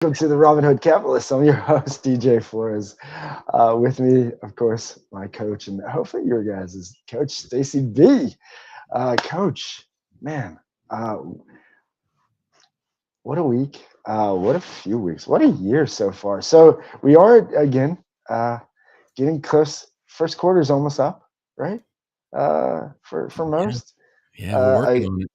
Welcome to the Robinhood Capitalists. I'm your host, DJ Flores. With me, of course, my coach, and hopefully your guys is Coach Stacy B. Coach, man, uh, what a week. What a few weeks. What a year so far. So we are, again, getting close. First quarter is almost up, right? For Yeah, most. yeah, we're Uh, working on it.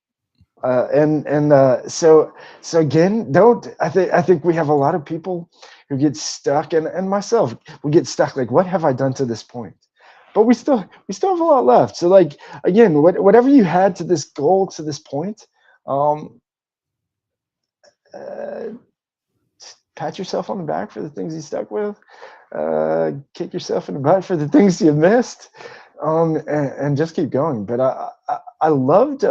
so again, don't I think we have a lot of people who get stuck, and myself, we get stuck. Like, what have I done to this point? But we still have a lot left. So like again, whatever you had to this goal to this point, um, uh, pat yourself on the back for the things you stuck with. Kick yourself in the butt for the things you missed, and just keep going. But I loved.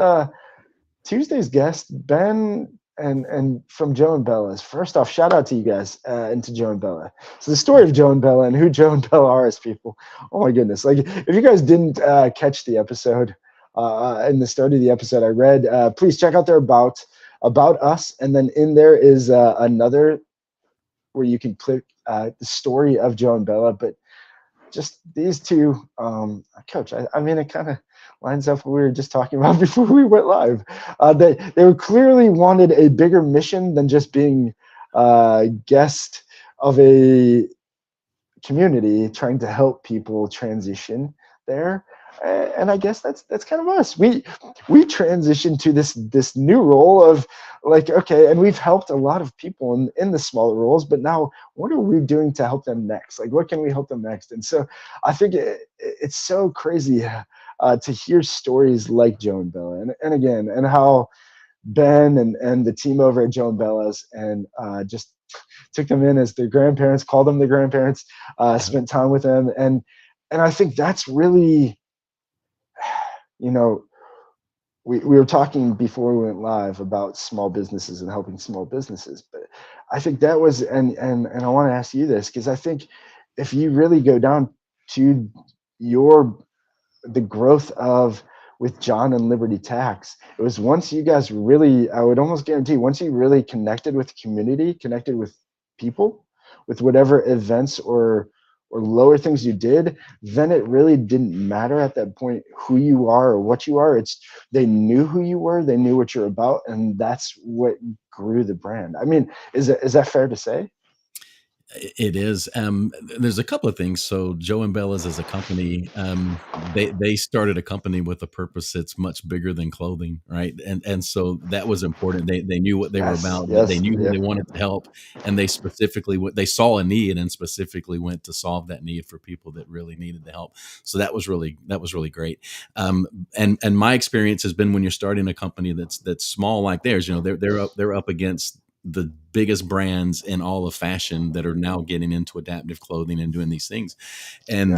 Tuesday's guest, Ben and from Joe and Bella's. First off, shout out to you guys and to Joe and Bella. So the story of Joe and Bella and who Joe and Bella are as people. Oh my goodness! Like if you guys didn't catch the episode in the start of the episode, I read. Please check out their about us, and then in there is another where you can click the story of Joe and Bella, but just these two, coach. I mean, it kind of lines up what we were just talking about before we went live. They were clearly wanted a bigger mission than just being guest of a community trying to help people transition there. And I guess that's kind of us. We transitioned to this new role of like, okay, and we've helped a lot of people in the smaller roles, but now what are we doing to help them next? Like, what can we help them next? And so I think it's so crazy to hear stories like Joe and Bella, and again, and how Ben and the team over at Joe and Bella's and just took them in as their grandparents, called them their grandparents, Yep. spent time with them, and I think that's really, you know, we were talking before we went live about small businesses and helping small businesses, but I think that was, and I want to ask you this because I think if you really go down to your the growth of with John and Liberty Tax, it was once you guys really, I would almost guarantee, once you really connected with the community, connected with people, with whatever events or lower things you did, then it really didn't matter at that point who you are or what you are. It's they knew who you were, they knew what you're about, and that's what grew the brand. I mean, is that fair to say? It is. There's a couple of things. So Joe and Bella's as a company, they started a company with a purpose that's much bigger than clothing, right? And so that was important. They knew what they were Yes, about. They yes, knew who yeah, they wanted to help, and they specifically they saw a need and specifically went to solve that need for people that really needed the help. So that was really great. And my experience has been when you're starting a company that's small like theirs, they're up against the biggest brands in all of fashion that are now getting into adaptive clothing and doing these things. And yeah.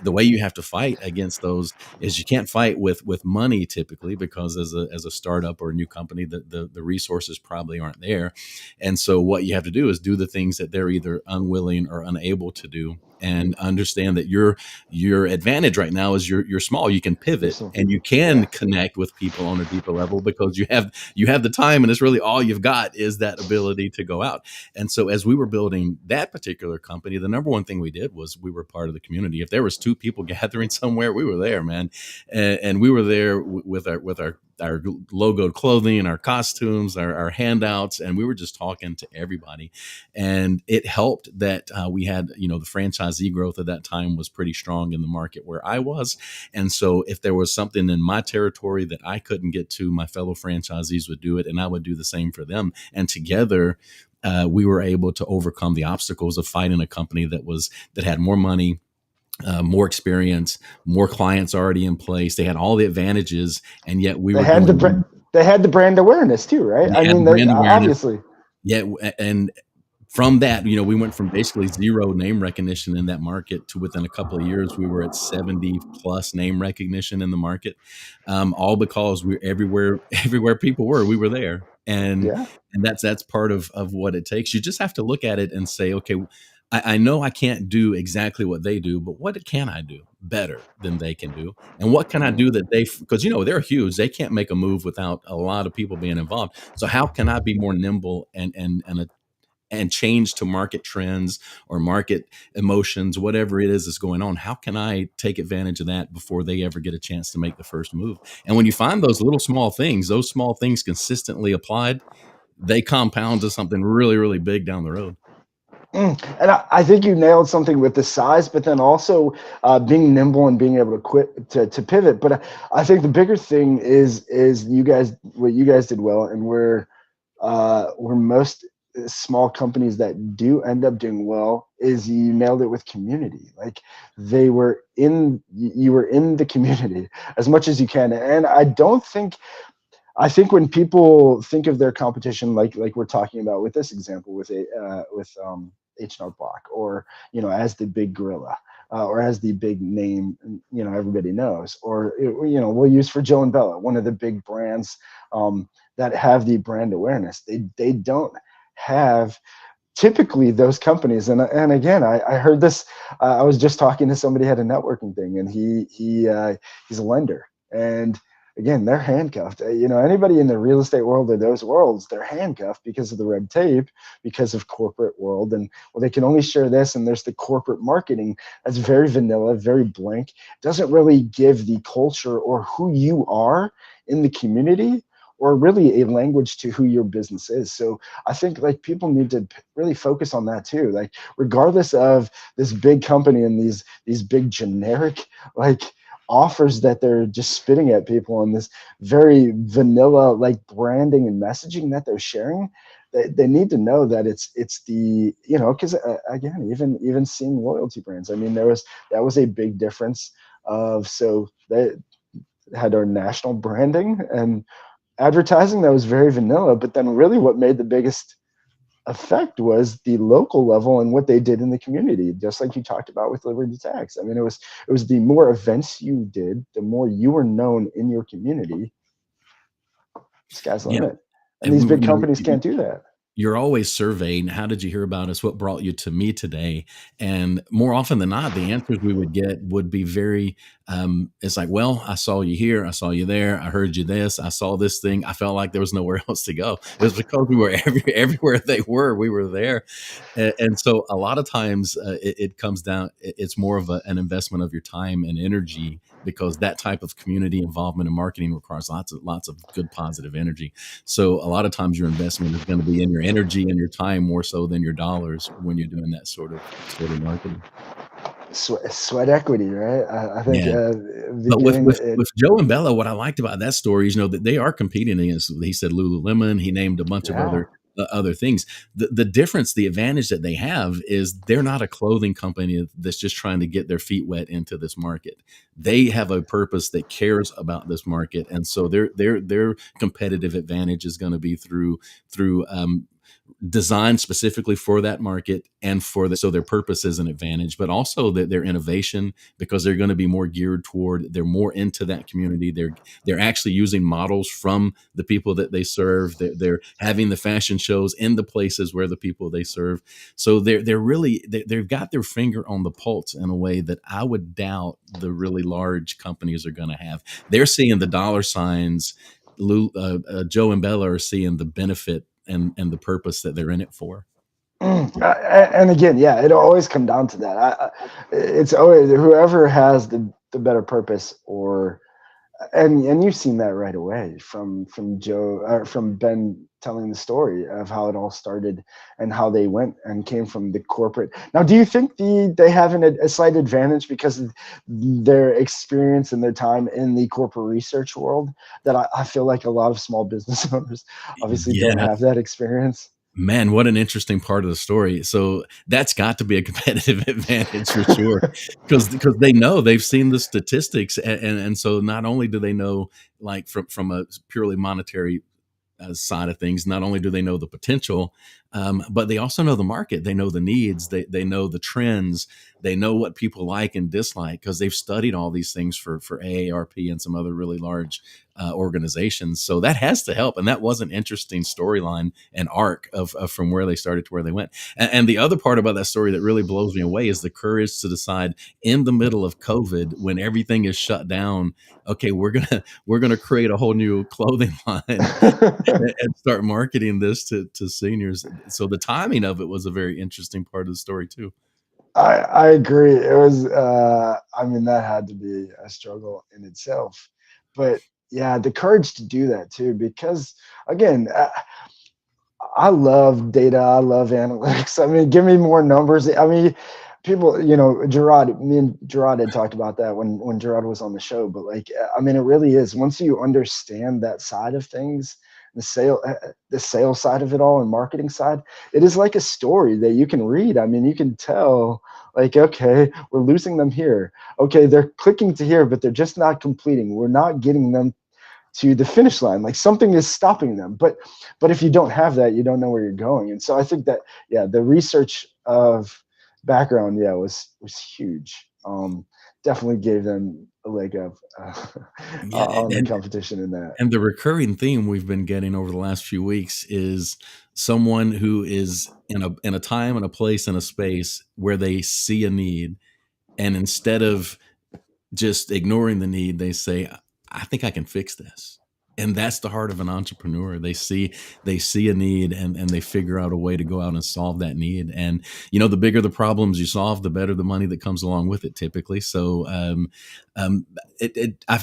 the way you have to fight against those is you can't fight with money typically, because as a startup or a new company, the resources probably aren't there. And so what you have to do is do the things that they're either unwilling or unable to do, and understand that your advantage right now is you're small. You can There's pivot some, and you can yeah, connect with people on a deeper level because you have the time, and it's really all you've got is that ability to go out. And so as we were building that particular company, the number one thing we did was we were part of the community. If there was two people gathering somewhere, we were there, man. And we were there with our logoed clothing, our costumes, our handouts, and we were just talking to everybody. And it helped that we had, the franchisee growth at that time was pretty strong in the market where I was. And so if there was something in my territory that I couldn't get to, my fellow franchisees would do it, and I would do the same for them. And together, we were able to overcome the obstacles of fighting a company that had more money, more experience, more clients already in place. They had all the advantages, and yet we they were had the doing. they had the brand awareness too, right? They I had mean, the they brand awareness. obviously, Yeah, and from that, we went from basically zero name recognition in that market to within a couple of years, we were at 70 plus name recognition in the market. All because we're everywhere, everywhere people were, we were there. yeah. And that's part of what it takes. You just have to look at it and say, okay, I know I can't do exactly what they do, but what can I do better than they can do? And what can I do that because they're huge, they can't make a move without a lot of people being involved. So how can I be more nimble and change to market trends or market emotions, whatever it is that's going on. How can I take advantage of that before they ever get a chance to make the first move? And when you find those small things consistently applied, they compound to something really, really big down the road. And I think you nailed something with the size, but then also being nimble and being able to quit to pivot. But I think the bigger thing is you guys what you guys did well, and where most small companies that do end up doing well is you nailed it with community. Like you were in the community as much as you can, and I think when people think of their competition, like we're talking about with this example with H&R Block, or as the big gorilla, or as the big name, everybody knows, or we'll use for Joe and Bella, one of the big brands that have the brand awareness. They don't have typically those companies, and again, I heard this. I was just talking to somebody at a networking thing, and he's a lender, and again, they're handcuffed. Anybody in the real estate world or those worlds, they're handcuffed because of the red tape, because of corporate world, and well, they can only share this, and there's the corporate marketing that's very vanilla, very blank, doesn't really give the culture or who you are in the community, or really a language to who your business is. So I think like people need to really focus on that too. Like regardless of this big company and these big generic like offers that they're just spitting at people, and this very vanilla like branding and messaging that they're sharing, they need to know that it's the because again, even seeing loyalty brands, I mean, that was a big difference of, so they had our national branding and advertising that was very vanilla, but then really what made the biggest effect was the local level and what they did in the community, just like you talked about with Liberty Tax. I mean, it was the more events you did, the more you were known in your community. Sky's the Yeah. limit, and And these we, big companies can't do that. you're always surveyed. How did you hear about us? What brought you to me today? And more often than not, the answers we would get would be very, it's like, well, I saw you here. I saw you there. I heard you this. I saw this thing. I felt like there was nowhere else to go. It was because we were everywhere they were. We were there. And so a lot of times it comes down, it's more of an investment of your time and energy, because that type of community involvement in marketing requires lots of good positive energy. So a lot of times your investment is going to be in your energy and your time more so than your dollars when you're doing that sort of marketing. Sweat equity, right? I think Yeah. But with beginning with it. with Joe and Bella, what I liked about that story is, that they are competing against. He said Lululemon. He named a bunch of Yeah. other things. The difference, the advantage that they have is they're not a clothing company that's just trying to get their feet wet into this market. They have a purpose that cares about this market, and so their competitive advantage is going to be through designed specifically for that market, and so their purpose is an advantage, but also that their innovation, because they're going to be more geared toward, they're more into that community. They're actually using models from the people that they serve. They're having the fashion shows in the places where the people they serve. So they've got their finger on the pulse in a way that I would doubt the really large companies are going to have. They're seeing the dollar signs. Joe and Bella are seeing the benefit and the purpose that they're in it for. And again, yeah, it'll always come down to that. It's always whoever has the better purpose, or and you've seen that right away from Joe, or from Ben telling the story of how it all started and how they went and came from the corporate. Now, do you think they have a slight advantage because of their experience and their time in the corporate research world, that I feel like a lot of small business owners obviously don't Yeah, have that experience? man, what an interesting part of the story. So that's got to be a competitive advantage for sure, because they know, they've seen the statistics, and so not only do they know, like from a purely monetary side of things, not only do they know the potential, but they also know the market. They know the needs. They know the trends. They know what people like and dislike, because they've studied all these things for AARP and some other really large organizations. So that has to help. And that was an interesting storyline and arc of from where they started to where they went. And the other part about that story that really blows me away is the courage to decide in the middle of COVID, when everything is shut down, okay, we're gonna create a whole new clothing line and start marketing this to seniors. so the timing of it was a very interesting part of the story too. I agree. It was, I mean, that had to be a struggle in itself. But yeah, the courage to do that too, because again, I love data. I love analytics. I mean, give me more numbers. I mean, people, Gerard, me and Gerard had talked about that when Gerard was on the show. But like, I mean, it really is. Once you understand that side of things, the sales side of it all, and marketing side, it is like a story that you can read. I mean, you can tell, like, okay, we're losing them here. Okay, they're clicking to here, but they're just not completing. We're not getting them to the finish line, like something is stopping them. But if you don't have that, you don't know where you're going. And so I think that, yeah, the research of background, yeah, was huge. Definitely gave them a leg up Yeah, on the competition in that. and the recurring theme we've been getting over the last few weeks is someone who is in a time and a place and a space where they see a need, and instead of just ignoring the need, they say, I think I can fix this. And that's the heart of an entrepreneur. They see a need, and they figure out a way to go out and solve that need. And the bigger the problems you solve, the better the money that comes along with it, typically. So um,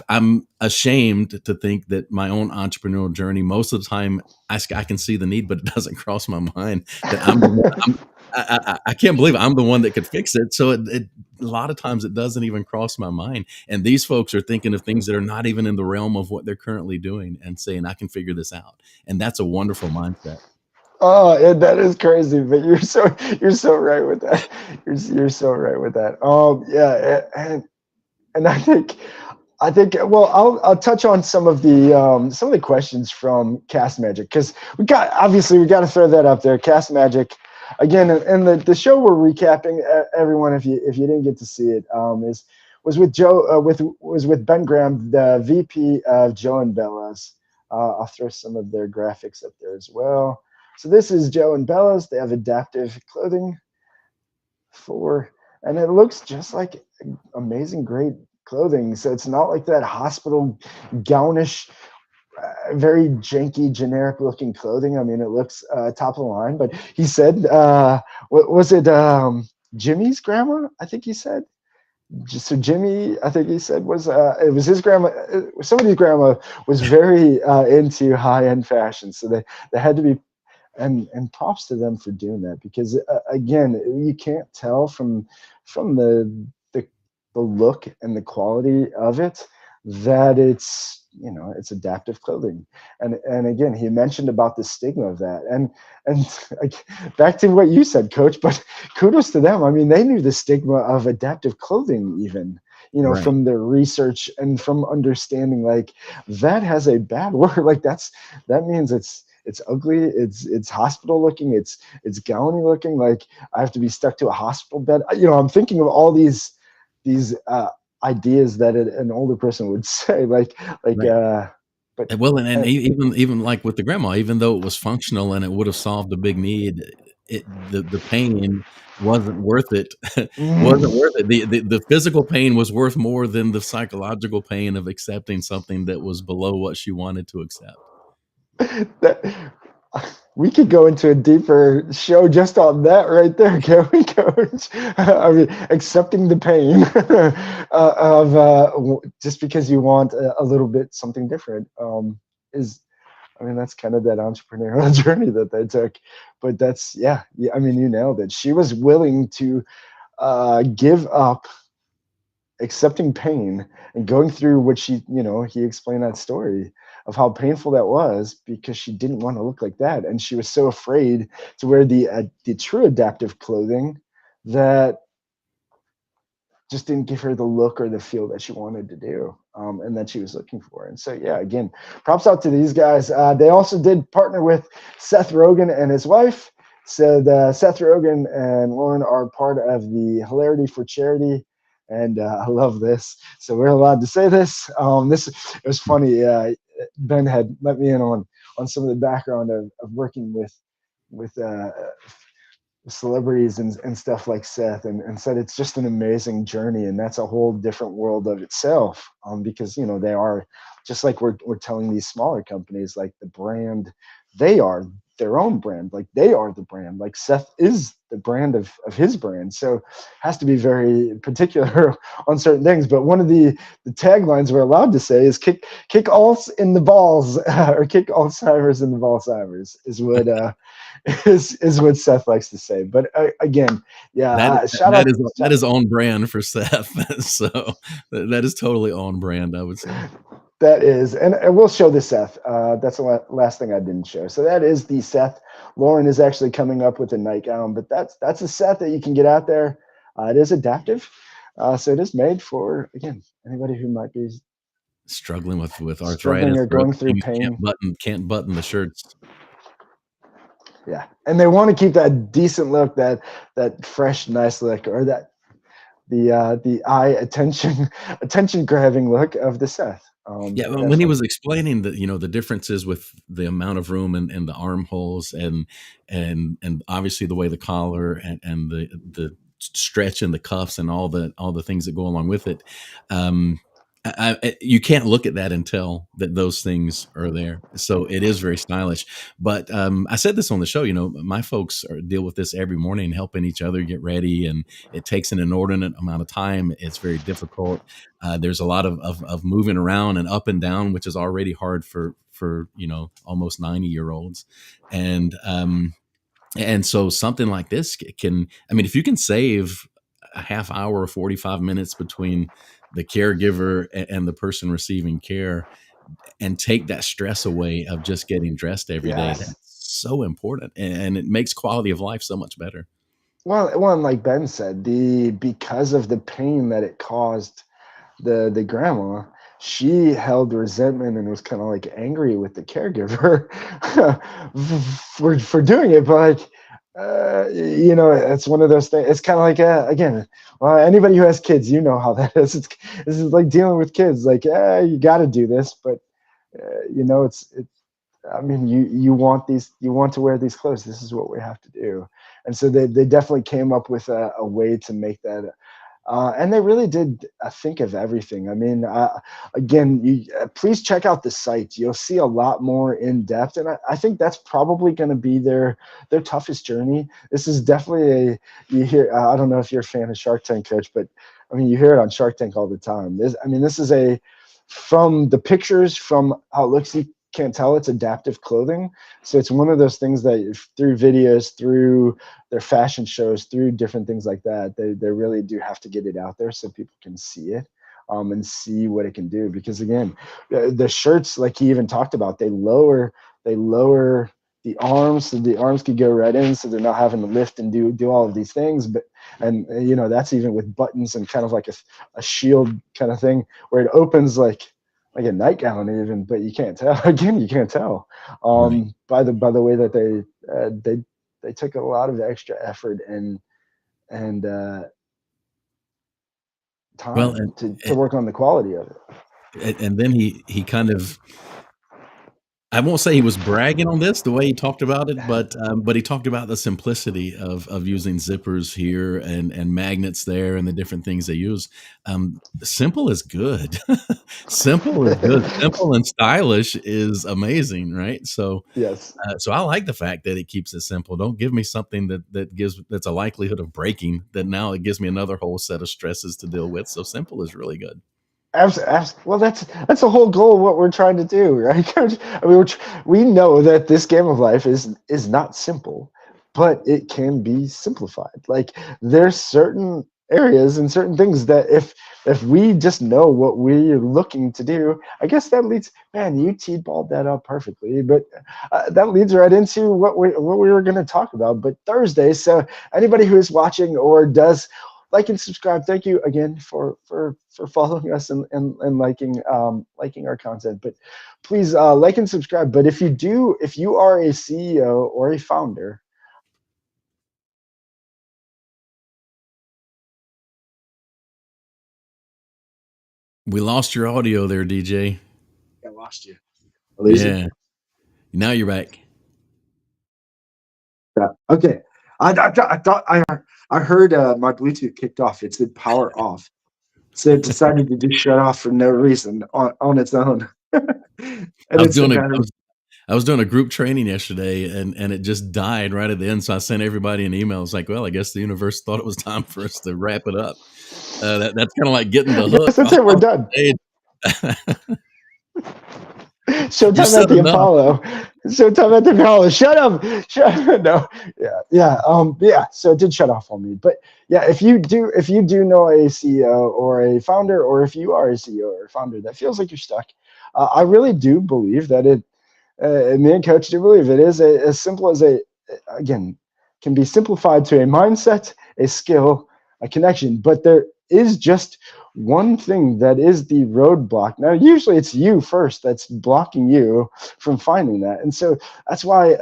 I'm ashamed to think that my own entrepreneurial journey, most of the time, I can see the need, but it doesn't cross my mind that I'm the one. I can't believe I'm the one that could fix it. So a lot of times it doesn't even cross my mind. And these folks are thinking of things that are not even in the realm of what they're currently doing, and saying, I can figure this out. And that's a wonderful mindset. Oh, yeah, that is crazy, but you're so right with that. You're so right with that. Yeah, and I think well, I'll touch on some of the questions from Cast Magic, because we got to throw that up there. Cast Magic, again, and the show we're recapping, everyone, if you didn't get to see it, is was with Ben Graham, the VP of Joe and Bella's. I'll throw some of their graphics up there as well. So this is Joe and Bella's. They have adaptive clothing for, and it looks just like amazing, great clothing. So it's not like that hospital gownish, very janky, generic looking clothing. I mean, it looks top of the line. But he said, what was it? Jimmy's grandma, I think he said. So Jimmy, I think he said, was it was his grandma. Somebody's grandma was very into high end fashion, so they had to be, and props to them for doing that, because again, you can't tell from the look and the quality of it that it's adaptive clothing. And again, he mentioned about the stigma of that, and like, back to what you said, coach, but kudos to them. I mean, they knew the stigma of adaptive clothing, even, Right. from their research and from understanding, like, that has a bad word. Like, that means it's ugly, it's hospital looking, it's gowny looking, like I have to be stuck to a hospital bed. I'm thinking of all these ideas that an older person would say, like Right. but And well, and uh, even like with the grandma, even though it was functional and it would have solved a big need, the pain wasn't worth it. Wasn't worth it. The physical pain was worth more than the psychological pain of accepting something that was below what she wanted to accept. that we could go into a deeper show just on that right there, can we, coach? I mean, accepting the pain of just because you want a little bit something different, is, I mean, that's kind of that entrepreneurial journey that they took. But that's, yeah, I mean, you nailed it. She was willing to give up accepting pain and going through what he explained that story of how painful that was, because she didn't want to look like that, and she was so afraid to wear the true adaptive clothing that just didn't give her the look or the feel that she wanted to do, and that she was looking for. And so, yeah, again, props out to these guys. They also did partner with Seth Rogen and his wife. So the Seth Rogen and Lauren are part of the Hilarity for Charity. And I love this. So we're allowed to say this. It was funny. Ben had let me in on some of the background of working with celebrities and stuff like Seth, and said it's just an amazing journey, and that's a whole different world of itself, because they are just like we're telling these smaller companies, like the brand they are their own brand. Like they are the brand. Like Seth is the brand of his brand. So has to be very particular on certain things. But one of the taglines we're allowed to say is kick alts in the balls or kick Alzheimer's in the Alzheimer's is what Seth likes to say. But again, yeah, That shout that out. is that is on brand for Seth. So that is totally on brand, I would say. That is, and we'll show the Seth. That's the last thing I didn't show. So that is the Seth. Lauren is actually coming up with a nightgown, but that's a Seth that you can get out there. It is adaptive, so it is made for, again, anybody who might be Struggling with struggling arthritis or or other going through things, pain. can't button the shirts. Yeah, and they want to keep that decent look, that fresh, nice look, or that the eye attention grabbing look of the Seth. Yeah, when he Definitely. was explaining the differences with the amount of room and the armholes and obviously the way the collar and the stretch and the cuffs and all the things that go along with it, um, you can't look at that and tell that those things are there. So it is very stylish. But I said this on the show. My folks deal with this every morning, helping each other get ready, and it takes an inordinate amount of time. It's very difficult. There's a lot of moving around and up and down, which is already hard for almost 90-year-olds, and so something like this can, I mean, if you can save a half hour or 45 minutes between the caregiver and the person receiving care, and take that stress away of just getting dressed every day, that's Yes. so important, and it makes quality of life so much better. Well, and like Ben said, the because of the pain that it caused the grandma, she held resentment and was kind of like angry with the caregiver for doing it. But like, it's one of those things. It's kind of like, again, well, anybody who has kids, you know how that is. This is like dealing with kids. Like, you got to do this, but it's. I mean, you want you want to wear these clothes. This is what we have to do. And so they definitely came up with a way to make that. And they really did think of everything. I mean, again, please check out the site. You'll see a lot more in depth, and I think that's probably going to be their toughest journey. This is definitely you hear. I don't know if you're a fan of Shark Tank, Coach, but I mean, you hear it on Shark Tank all the time. This is from the pictures, from how it looks, you can't tell it's adaptive clothing. So it's one of those things that through videos, through their fashion shows, through different things like that, they really do have to get it out there so people can see it, and see what it can do. Because again, the shirts, like he even talked about, they lower the arms, so the arms could go right in, so they're not having to lift and do all of these things. But and that's even with buttons and kind of like a shield kind of thing where it opens like a nightgown even, but you can't tell. Again, you can't tell, Right. by the way that they took a lot of extra effort and Well, time to work on the quality of it. and then he kind of, I won't say he was bragging on this the way he talked about it, but he talked about the simplicity of using zippers here and magnets there and the different things they use. Simple is good. Simple is good. Simple and stylish is amazing, right? So, Yes. so I like the fact that it keeps it simple. Don't give me something that's a likelihood of breaking. That now it gives me another whole set of stresses to deal with. So simple is really good. Well, that's the whole goal of what we're trying to do, right, Coach? I mean, we know that this game of life is not simple, but it can be simplified. Like there's certain areas and certain things that if we just know what we're looking to do, I guess that leads. Man, you t-balled that up perfectly, but that leads right into what we were going to talk about. But Thursday, so anybody who is watching or does like and subscribe. Thank you again for following us and liking our content. But please like and subscribe. But if you are a CEO or a founder, We lost your audio there, DJ. I lost you. I lose you. Yeah. Now you're back. Yeah. Okay. I thought I heard my Bluetooth kicked off. It said power off. So it decided to just shut off for no reason on its own. And I was it's the doing a I battery. was I was doing a group training yesterday, and it just died right at the end. So I sent everybody an email. It's like, well, I guess the universe thought it was time for us to wrap it up. That's kind of like getting the Yes, hook that's it. We're off done. the stage. You Showtime at said the enough. Apollo. Showtime at the Apollo. Shut up. Shut no. Yeah. So it did shut off on me. But yeah, if you do know a CEO or a founder, or if you are a CEO or a founder that feels like you're stuck, I really do believe that me and Coach do believe it is as simple as again, can be simplified to a mindset, a skill, a connection. But there is just one thing that is the roadblock. Now, usually it's you first that's blocking you from finding that. And so that's why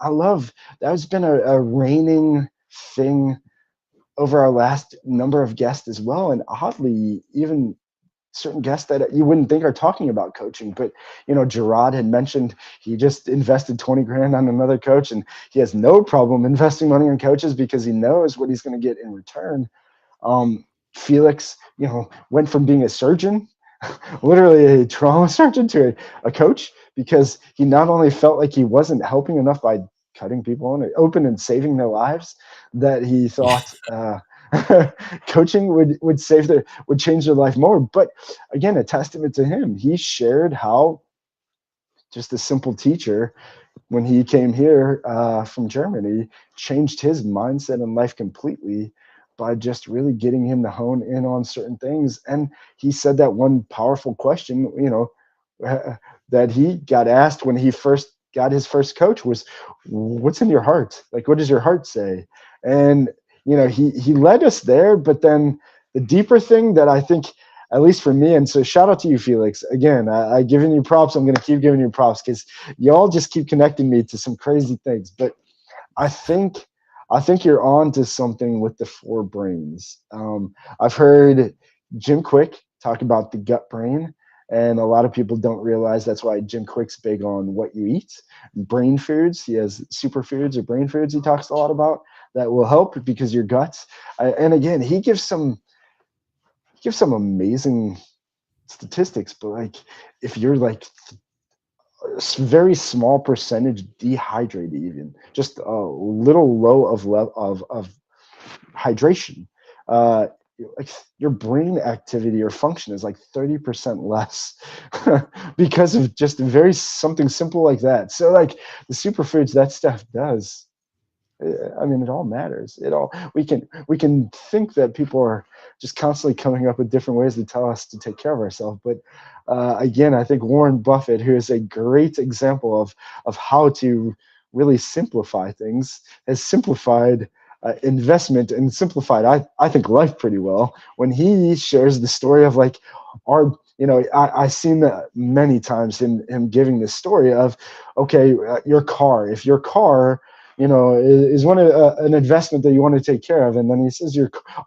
I love that has been a reigning thing over our last number of guests as well. And oddly, even certain guests that you wouldn't think are talking about coaching. But Gerard had mentioned he just invested 20 grand on another coach, and he has no problem investing money on coaches because he knows what he's going to get in return. Felix, went from being a surgeon, literally a trauma surgeon, to a coach, because he not only felt like he wasn't helping enough by cutting people open and saving their lives, that he Yeah. thought coaching would change their life more. But again, a testament to him. He shared how just a simple teacher, when he came here from Germany, changed his mindset in life completely by just really getting him to hone in on certain things. And he said that one powerful question, that he got asked when he first got his first coach was, "What's in your heart? Like, what does your heart say?" And he led us there. But then the deeper thing that I think, at least for me, and so shout out to you, Felix. Again, I giving you props. I'm going to keep giving you props because y'all just keep connecting me to some crazy things. But I think you're on to something with the four brains. I've heard Jim Quick talk about the gut brain, and a lot of people don't realize that's why Jim Quick's big on what you eat, brain foods. He has superfoods or brain foods he talks a lot about that will help because your guts. And again, he gives some amazing statistics, but like if you're like very small percentage dehydrated, even just a little low of hydration, uh like your brain activity or function is like 30% less because of just very something simple like that. So like the superfoods, that stuff does, I mean, it all matters. It all we can think that people are just constantly coming up with different ways to tell us to take care of ourselves. But again, I think Warren Buffett, who is a great example of how to really simplify things, has simplified investment and simplified, I think, life pretty well when he shares the story of like our. I've seen that many times in him giving this story of, okay, your car. If your car is one of an investment that you want to take care of. And then he says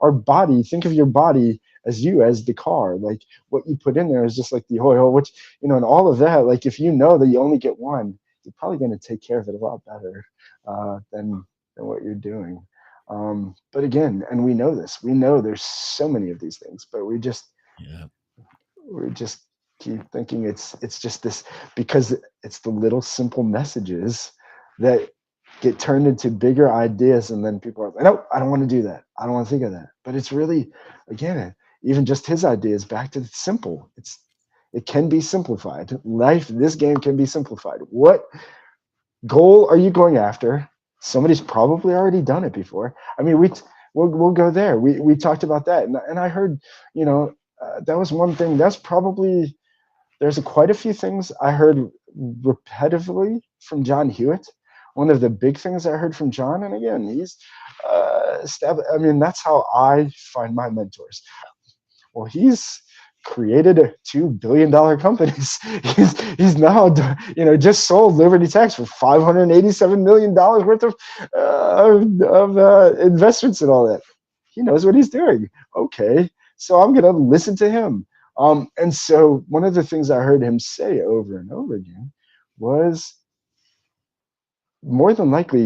our body, think of your body as the car, like what you put in there is just like the oil, which, and all of that, like if you know that you only get one, you're probably going to take care of it a lot better than what you're doing. But again, and we know this, we know there's so many of these things, but Yeah. we just keep thinking it's just this, because it's the little simple messages that get turned into bigger ideas, and then people are like, nope, I don't want to do that, I don't want to think of that. But it's really, again, even just his ideas back to simple. It can be simplified. Life, this game can be simplified. What goal are you going after? Somebody's probably already done it before. I mean, we'll go there. We talked about that, and I heard, that was one thing. That's probably, there's quite a few things I heard repetitively from John Hewitt. One of the big things I heard from John, and again, he's I mean, that's how I find my mentors. Well, he's created $2 billion companies. He's now, just sold Liberty Tax for $587 million worth of investments and all that. He knows what he's doing. Okay, so I'm gonna listen to him. And so one of the things I heard him say over and over again was, more than likely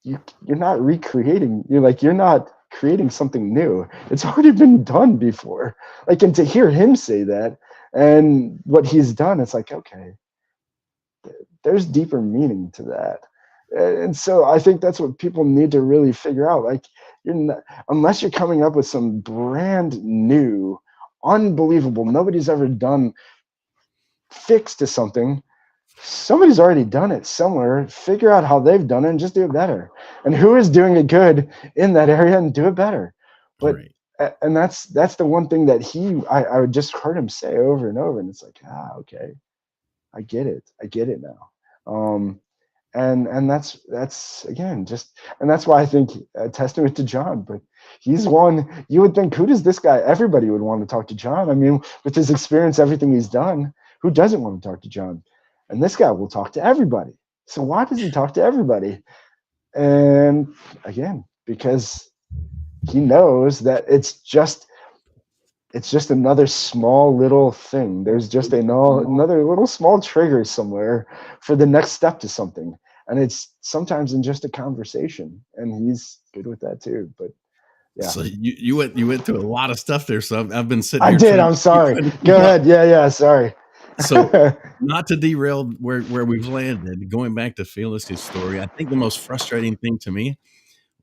you're not recreating, you're not creating something new. It's already been done before. Like, and to hear him say that and what he's done, it's like, okay, there's deeper meaning to that. And so I think that's what people need to really figure out. Like, you're not, unless you're coming up with some brand new, unbelievable, nobody's ever done fix to something, somebody's already done it somewhere. Figure out how they've done it and just do it better. And who is doing it good in that area and do it better. But Right. and that's the one thing that I just heard him say over and over, and it's like, okay, I get it. I get it now. And that's again just, and that's why I think a testament to John. But he's one you would think, who does this guy? Everybody would want to talk to John. I mean, with his experience, everything he's done, who doesn't want to talk to John? And this guy will talk to everybody. So why does he talk to everybody? And again, because he knows that it's just another small little thing. There's just another little small trigger somewhere for the next step to something. And it's sometimes in just a conversation. And he's good with that too. But yeah. So you went through a lot of stuff there. So I've been sitting I here did. trying I'm sorry. to Go keep up. ahead. Yeah, yeah. Sorry. So not to derail where we've landed, going back to Felix's story, I think the most frustrating thing to me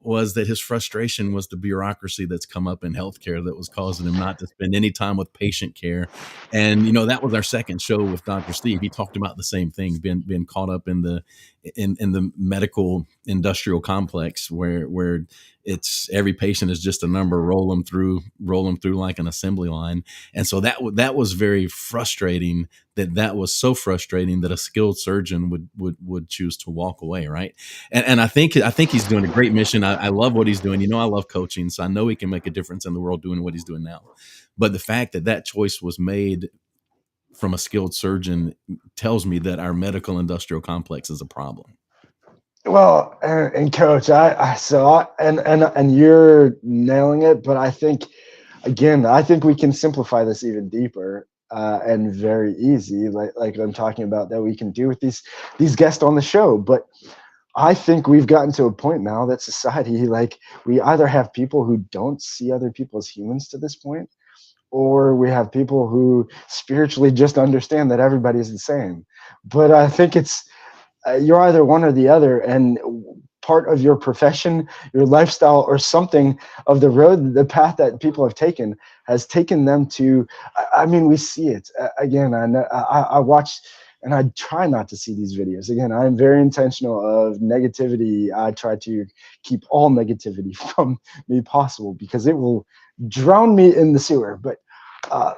was that his frustration was the bureaucracy that's come up in healthcare that was causing him not to spend any time with patient care. And that was our second show with Dr. Steve. He talked about the same thing, being caught up in the medical industrial complex where it's every patient is just a number, roll them through like an assembly line. And so that was very frustrating. That was so frustrating that a skilled surgeon would choose to walk away, right? And I think he's doing a great mission. I love what he's doing. I love coaching, so I know he can make a difference in the world doing what he's doing now. But the fact that choice was made from a skilled surgeon tells me that our medical industrial complex is a problem. Well, and coach, and you're nailing it, but I think, again, I think we can simplify this even deeper, and very easy, like I'm talking about, that we can do with these guests on the show. But I think we've gotten to a point now that society, like, we either have people who don't see other people as humans to this point, or we have people who spiritually just understand that everybody is the same. But I think you're either one or the other, and part of your profession, your lifestyle, or something of the path that people have taken has taken them to. I mean, we see it again. I know, I watch, and I try not to see these videos. Again, I am very intentional of negativity. I try to keep all negativity from me possible, because it will drown me in the sewer. But uh,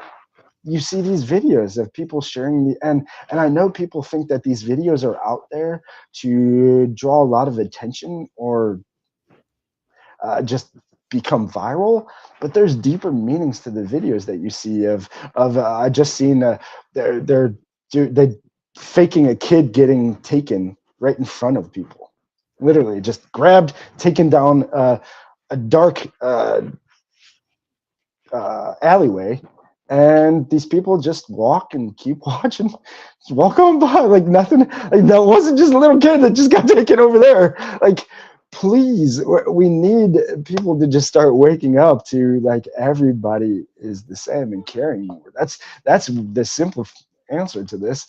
you see these videos of people sharing and I know people think that these videos are out there to draw a lot of attention, or just become viral. But there's deeper meanings to the videos that you see of I just seen they faking a kid getting taken right in front of people, literally just grabbed, taken down a dark alleyway, and these people just walk and keep watching, just walk on by like nothing. Like, that wasn't just a little kid that just got taken over there. Like, please, we need people to just start waking up to, like, everybody is the same and caring more. That's the simple answer to this.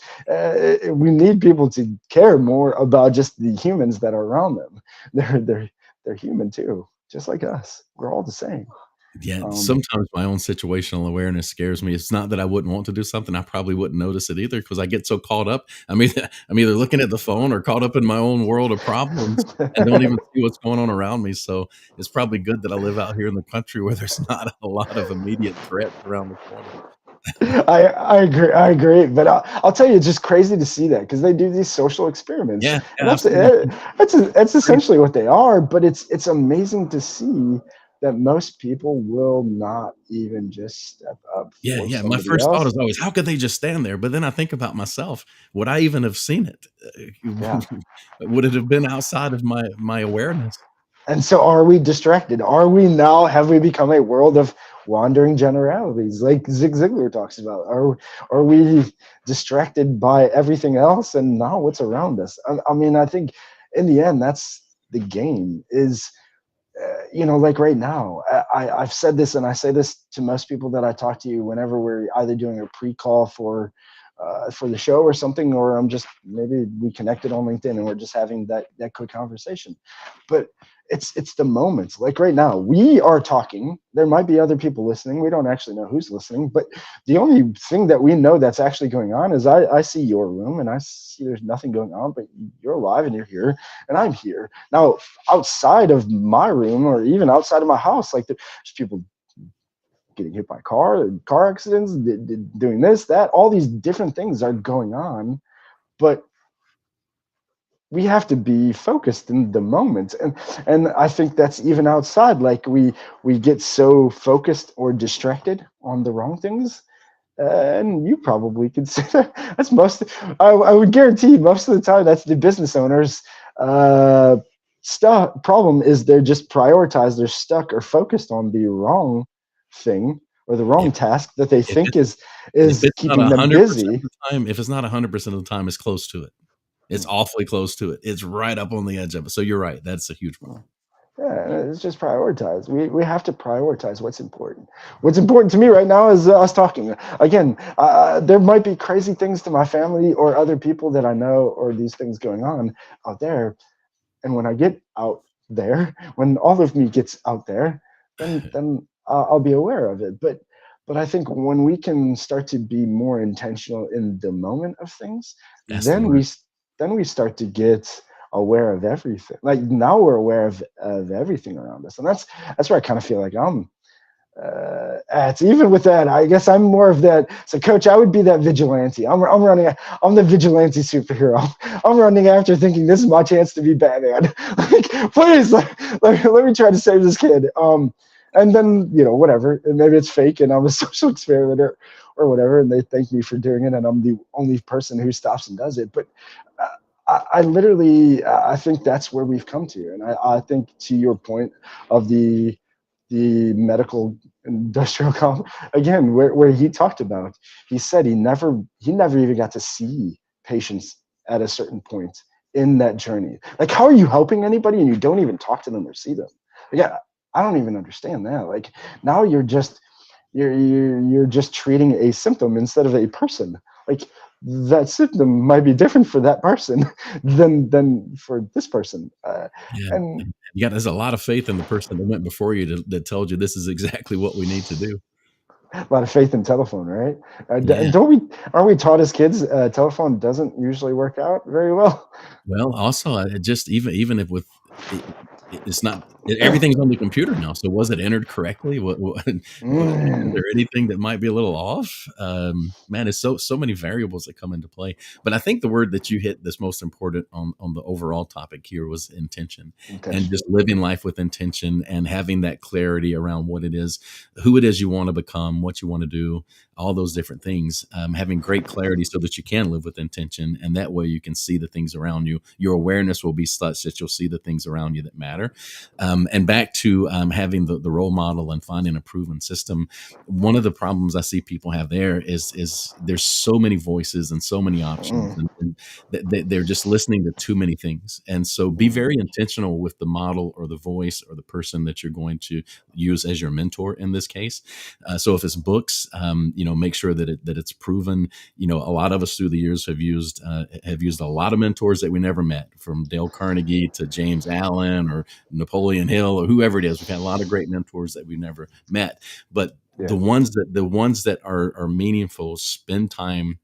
We need people to care more about just the humans that are around them. They're human too, just like us. We're all the same. Yeah, um, sometimes my own situational awareness scares me. It's not that I wouldn't want to do something; I probably wouldn't notice it either because I get so caught up. I mean, I'm either looking at the phone or caught up in my own world of problems and don't even see what's going on around me. So it's probably good that I live out here in the country where there's not a lot of immediate threats around the corner. I agree. I agree. But I'll tell you, it's just crazy to see that, because they do these social experiments, Yeah, and yeah, I've seen them. that's Crazy. essentially what they are. But it's amazing to see that most people will not even just step up Yeah, for yeah. My somebody first thought else. is always, how could they just stand there? But then I think about myself. Would I even have seen it? Yeah. Would it have been outside of my awareness? And so, are we distracted? Have we become a world of wandering generalities, like Zig Ziglar talks about? Are we distracted by everything else and not what's around us? I mean, I think in the end, that's the game. Is like right now, I've said this, and I say this to most people that I talk to whenever we're either doing a pre-call for for the show or something, or I'm just maybe we connected on LinkedIn and we're just having that quick conversation. But it's the moments. Like right now, we are talking. There might be other people listening. We don't actually know who's listening, but the only thing that we know that's actually going on is I see your room and I see there's nothing going on, but you're alive and you're here and I'm here. Now, outside of my room or even outside of my house, like there's people getting hit by car accidents, doing this, that, all these different things are going on, but we have to be focused in the moment. And I think that's even outside, like we get so focused or distracted on the wrong things. And you probably could say that that's most, I would guarantee most of the time that's the business owners stuff problem is they're just prioritized, they're stuck or focused on the wrong thing or the wrong If task that they if think it's if is it's not keeping them 100% of busy. the time, if it's not 100% of the time, it's close to it. It's awfully close to it. It's right up on the edge of it. So you're right. That's a huge problem. Yeah, it's just prioritize. We have to prioritize what's important. What's important to me right now is us talking. Again, there might be crazy things to my family or other people that I know, or these things going on out there. And when I get out there, when all of me gets out there, then I'll be aware of it. But I think when we can start to be more intentional in the moment of things, That's the then word. we start to get aware of everything. Like now we're aware of everything around us, and that's where I kind of feel like I'm at. Even with that, I guess I'm more of that. So, coach, I would be that vigilante. I'm running. I'm the vigilante superhero. I'm running after, thinking this is my chance to be Batman. Like, please, let me try to save this kid. And then whatever. And maybe it's fake, and I'm a social experiment or whatever, and they thank me for doing it, and I'm the only person who stops and does it. But I literally, I think that's where we've come to, and I think to your point of the medical industrial again, where he talked about, he said he never even got to see patients at a certain point in that journey. Like, how are you helping anybody and you don't even talk to them or see them? Yeah, I don't even understand that. Like, now you're just treating a symptom instead of a person. Like, that symptom might be different for that person than for this person. Yeah. And There's a lot of faith in the person that went before you that told you this is exactly what we need to do. a lot of faith in telephone, right? Yeah. Don't we? Aren't we taught as kids? Telephone doesn't usually work out very well. Well, also, just even if with it, it's not everything's on the computer now. So was it entered correctly? Is Mm, there anything that might be a little off? Man, it's so many variables that come into play. But I think the word that you hit that's most important on the overall topic here was intention, and intention. just living life with intention and having that clarity around what it is, who it is you want to become, what you want to do, all those different things. Having great clarity so that you can live with intention, and that way you can see the things around you. Your awareness will be such that you'll see the things around you that matter. And back to having the role model and finding a proven system. One of the problems I see people have there is there's so many voices and so many options, Mm, and they're just listening to too many things. And so be mm, very intentional with the model or the voice or the person that you're going to use as your mentor in this case. So if it's books, make sure that it's proven. A lot of us through the years have used a lot of mentors that we never met, from Dale Carnegie to James Allen or Napoleon Hill or whoever it is. We've had a lot of great mentors that we've never met, but yeah. the ones that are meaningful, spend time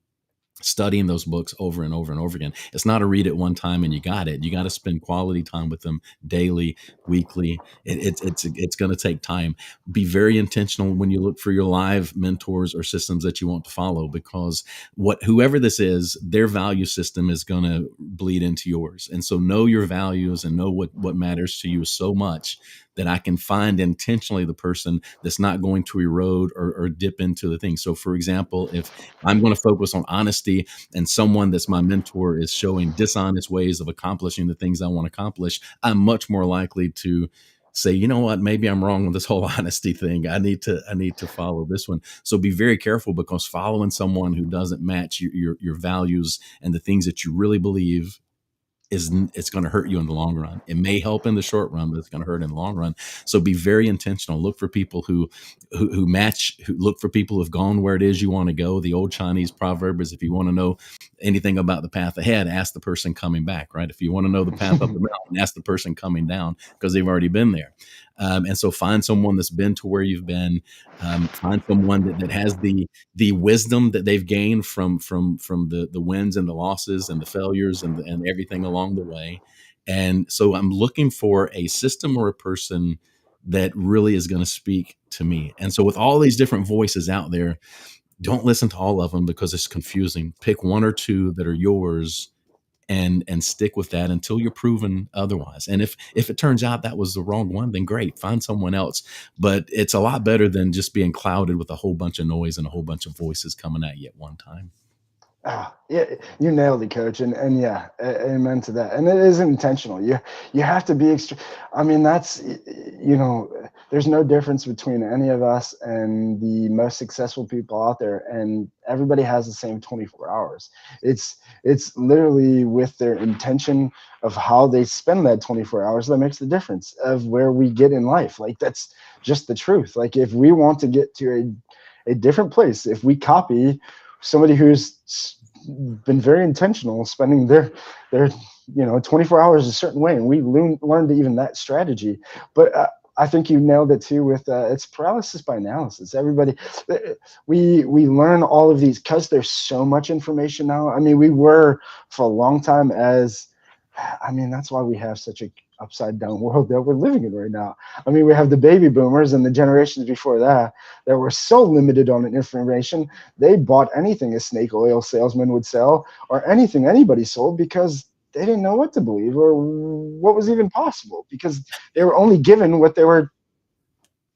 studying those books over and over and over again. It's not a read it one time and you got it. You got to spend quality time with them daily, weekly. It's going to take time. Be very intentional when you look for your live mentors or systems that you want to follow, because whoever this is, their value system is going to bleed into yours. And so know your values and know what matters to you so much that I can find intentionally the person that's not going to erode or dip into the thing. So for example, if I'm going to focus on honesty and someone that's my mentor is showing dishonest ways of accomplishing the things I want to accomplish, I'm much more likely to say, you know what, maybe I'm wrong with this whole honesty thing. I need to follow this one. So be very careful, because following someone who doesn't match your values and the things that you really believe it's going to hurt you in the long run. It may help in the short run, but it's going to hurt in the long run. So be very intentional. Look for people who match. Who look for people who've gone where it is you want to go. The old Chinese proverb is, if you want to know anything about the path ahead, ask the person coming back. Right? If you want to know the path up the mountain, ask the person coming down, because they've already been there. And so find someone that's been to where you've been. Find someone that has the wisdom that they've gained from the wins and the losses and the failures and everything along the way. And so I'm looking for a system or a person that really is going to speak to me. And so with all these different voices out there, don't listen to all of them because it's confusing. Pick one or two that are yours and stick with that until you're proven otherwise. And if it turns out that was the wrong one, then great, find someone else. But it's a lot better than just being clouded with a whole bunch of noise and a whole bunch of voices coming at you at one time. Yeah, you nailed it, coach, and yeah, amen to that. And it is intentional. You have to be extra. I mean, that's there's no difference between any of us and the most successful people out there, and everybody has the same 24 hours. It's literally with their intention of how they spend that 24 hours that makes the difference of where we get in life. Like, that's just the truth. Like, if we want to get to a different place, if we copy somebody who's been very intentional spending their 24 hours a certain way, and we learned even that strategy. But I think you nailed it too with it's paralysis by analysis. Everybody, we learn all of these because there's so much information now. I mean, we were for a long time that's why we have such a upside down world that we're living in right now. I mean, we have the baby boomers and the generations before that were so limited on information. They bought anything a snake oil salesman would sell or anything anybody sold because they didn't know what to believe or what was even possible, because they were only given what they were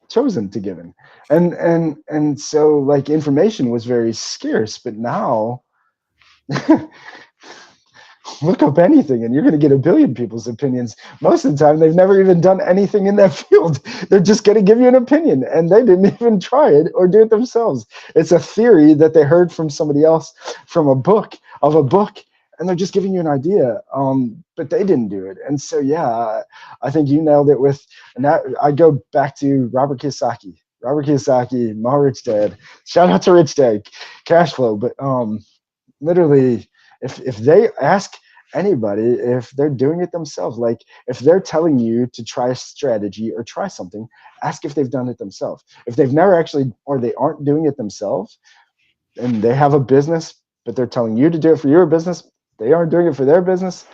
chosen to given. And so, like, information was very scarce. But now look up anything and you're going to get a billion people's opinions. Most of the time, they've never even done anything in that field. They're just going to give you an opinion, and they didn't even try it or do it themselves. It's a theory that they heard from somebody else, from a book, and they're just giving you an idea, but they didn't do it. And so, yeah, I think you nailed it with, and that I go back to Robert Kiyosaki, my Rich Dad. Shout out to Rich Dad, cash flow. But literally, if they ask anybody if they're doing it themselves, like if they're telling you to try a strategy or try something, ask if they've done it themselves. If they've never actually, or they aren't doing it themselves, and they have a business, but they're telling you to do it for your business, they aren't doing it for their business,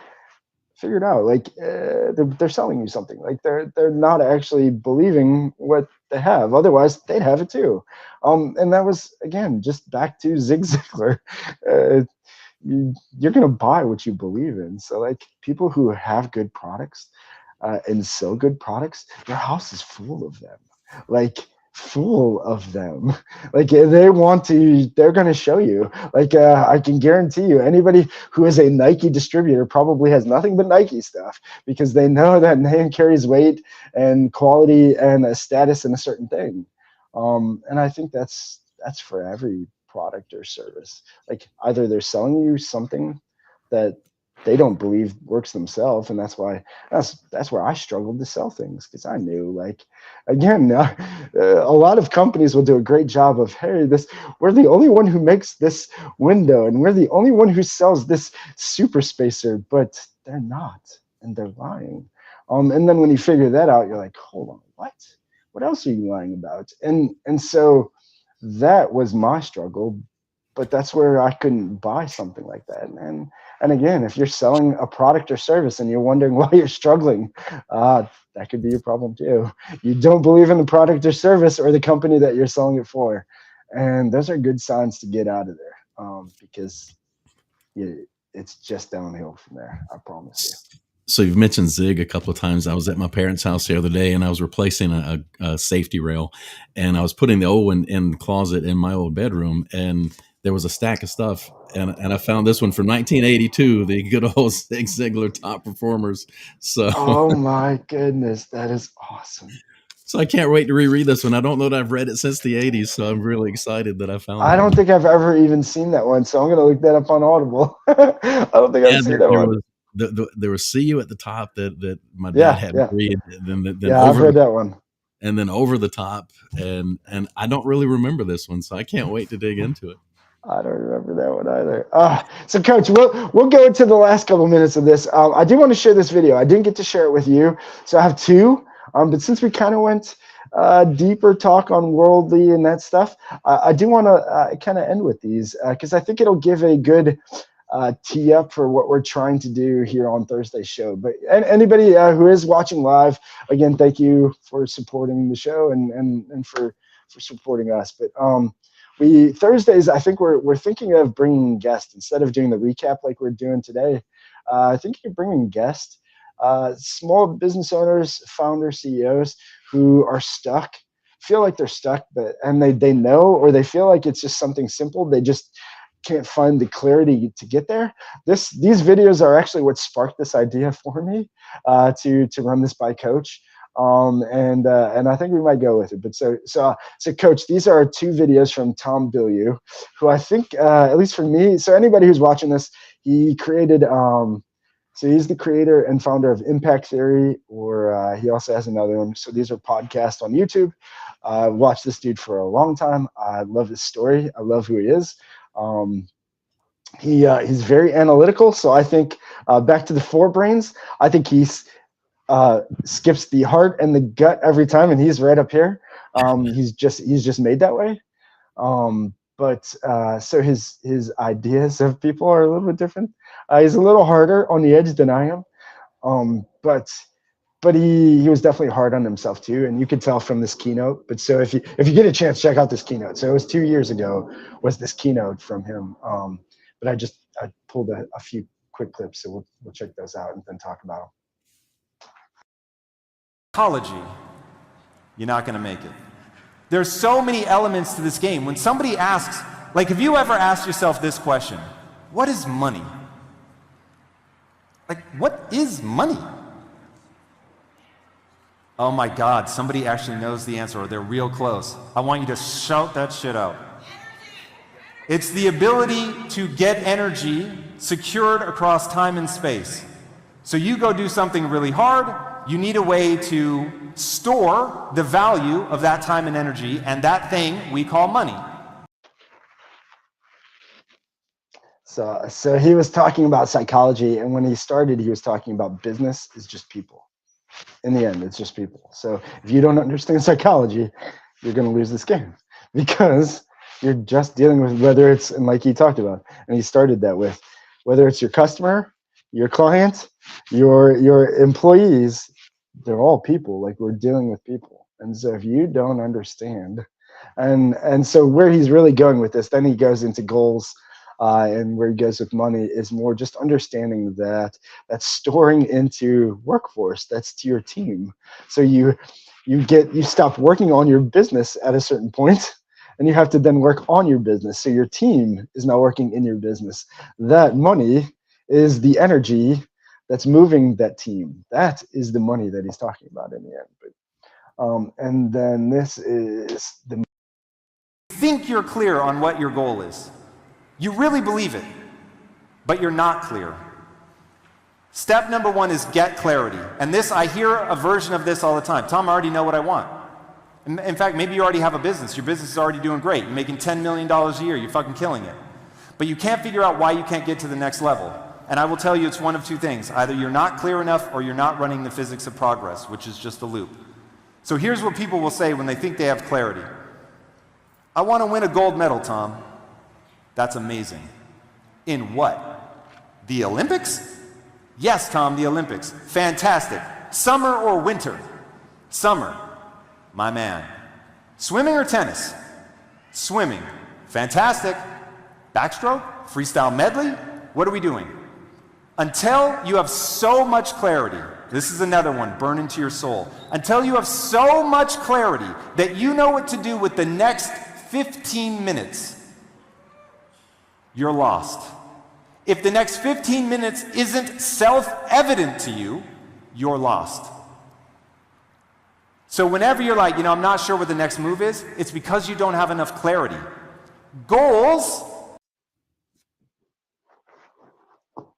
figure it out. Like, they're selling you something. Like, they're not actually believing what they have. Otherwise, they'd have it too. And that was, again, just back to Zig Ziglar. You're going to buy what you believe in. So, like, people who have good products and sell good products, their house is full of them. Like, full of them. Like, they're going to show you. Like, I can guarantee you, anybody who is a Nike distributor probably has nothing but Nike stuff, because they know that name carries weight and quality and a status in a certain thing. And I think that's for every product or service. Like, either they're selling you something that they don't believe works themselves, and that's where I struggled to sell things, because I knew, like, again, a lot of companies will do a great job of, hey, we're the only one who makes this window, and we're the only one who sells this super spacer, but they're not, and they're lying. And then when you figure that out, you're like, hold on, what else are you lying about? And so that was my struggle. But that's where I couldn't buy something like that. And again, if you're selling a product or service and you're wondering why you're struggling, that could be your problem too. You don't believe in the product or service or the company that you're selling it for. And those are good signs to get out of there, because it's just downhill from there, I promise you. So you've mentioned Zig a couple of times. I was at my parents' house the other day, and I was replacing a safety rail, and I was putting the old one in the closet in my old bedroom, and there was a stack of stuff, and I found this one from 1982, the good old Zig Ziglar Top Performers. So Oh my goodness, that is awesome. so I can't wait to reread this one. I don't know that I've read it since the 80s, so I'm really excited that I found I that don't one. think I've ever even seen that one, so I'm gonna look that up on Audible. I don't think Yeah, I've seen that there one. was there was "See You" at the top that my dad Yeah, had me yeah, read, then yeah. I've over heard the that one. and then over the top, and I don't really remember this one, so I can't wait to dig into it. I don't remember that one either. So, Coach, we'll go into the last couple minutes of this. I do want to share this video. I didn't get to share it with you, so I have two. But since we kind of went deeper talk on worldly and that stuff, I do want to kind of end with these because I think it'll give a good tee up for what we're trying to do here on Thursday's show. But anybody who is watching live, again, thank you for supporting the show and for supporting us. But we Thursdays, I think we're thinking of bringing guests instead of doing the recap like we're doing today. I think you're bringing guests, small business owners, founders, CEOs who are stuck, feel like they're stuck, and they know, or they feel like it's just something simple. They just can't find the clarity to get there. These videos are actually what sparked this idea for me to run this by Coach. And I think we might go with it. But so Coach, these are two videos from Tom Bilyeu, who I think, at least for me, so anybody who's watching this, he created, so he's the creator and founder of Impact Theory, or he also has another one. So these are podcasts on YouTube. I've watched this dude for a long time. I love his story. I love who he is. He's very analytical. So I think back to the four brains, I think he's skips the heart and the gut every time, and he's right up here. He's just made that way. But so his ideas of people are a little bit different. He's a little harder on the edge than I am. But he was definitely hard on himself too, and you could tell from this keynote. But so if you get a chance, check out this keynote. So it was 2 years ago was this keynote from him. But I pulled a few quick clips, so we'll check those out and then talk about them. Psychology, you're not going to make it. There's so many elements to this game. When somebody asks, like, have you ever asked yourself this question? What is money? Like, what is money? Oh my God, somebody actually knows the answer, or they're real close. I want you to shout that shit out. It's the ability to get energy secured across time and space. So you go do something really hard, you need a way to store the value of that time and energy, and that thing we call money. So he was talking about psychology, and when he started, he was talking about business is just people. In the end, it's just people. So if you don't understand psychology, you're going to lose this game because you're just dealing with whether it's, and like he talked about, and he started that with, whether it's your customer, your client, your employees, they're all people. Like, we're dealing with people. And so if you don't understand, and so where he's really going with this, then he goes into goals, and where he goes with money is more just understanding that that's storing into workforce, that's to your team. So you stop working on your business at a certain point, and you have to then work on your business. So your team is now working in your business. That money is the energy that's moving that team. That is the money that he's talking about in the end. But, and then this is the. Think you're clear on what your goal is. You really believe it, but you're not clear. Step number one is get clarity. And this, I hear a version of this all the time. Tom, I already know what I want. In fact, maybe you already have a business. Your business is already doing great. You're making $10 million a year. You're fucking killing it. But you can't figure out why you can't get to the next level. And I will tell you it's one of two things. Either you're not clear enough or you're not running the physics of progress, which is just a loop. So here's what people will say when they think they have clarity. I want to win a gold medal, Tom. That's amazing. In what? The Olympics? Yes, Tom, the Olympics. Fantastic. Summer or winter? Summer. My man. Swimming or tennis? Swimming. Fantastic. Backstroke? Freestyle medley? What are we doing? Until you have so much clarity, this is another one, burn into your soul. Until you have so much clarity that you know what to do with the next 15 minutes, you're lost. If the next 15 minutes isn't self-evident to you, you're lost. So whenever you're like, I'm not sure what the next move is, it's because you don't have enough clarity. Goals